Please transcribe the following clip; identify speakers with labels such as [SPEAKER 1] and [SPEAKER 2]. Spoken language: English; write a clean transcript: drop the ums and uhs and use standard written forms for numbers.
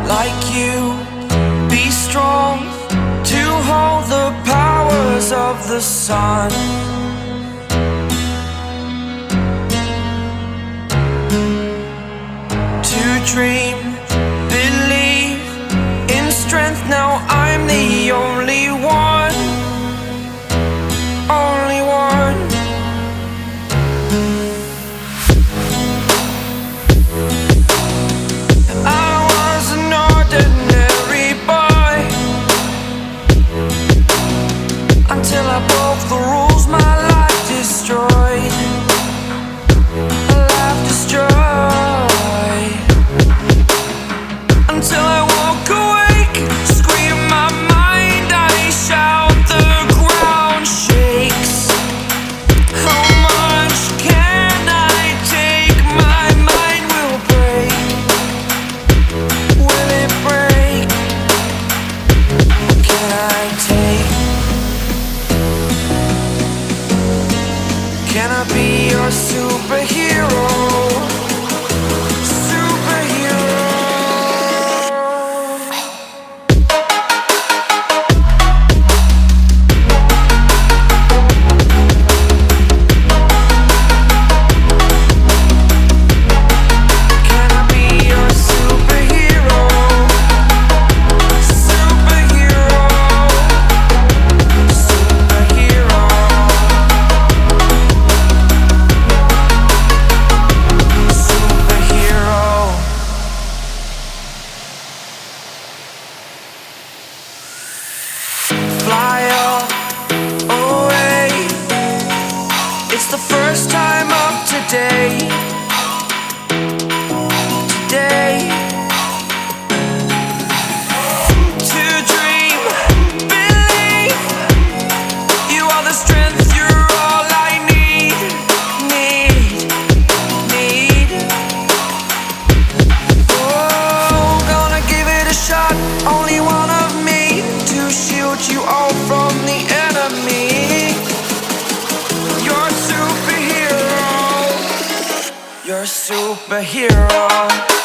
[SPEAKER 1] like you, be strong to hold the powers of the sun. To dream, believe in strength. Now I'm the only one, only one. I was an ordinary boy until I broke the rules. My life destroyed, life destroyed. Until I woke awake, scream my mind, I shout, the ground shakes. How much can I take? My mind will break. Will it break? What can I take? Can I be your superhero? Fly away. It's the first time of today. Today. To dream, believe. You are the strength, you're all I need. Need. Oh, gonna give it a shot. Only one of me to shield you all from the enemy. You're a superhero. You're a superhero.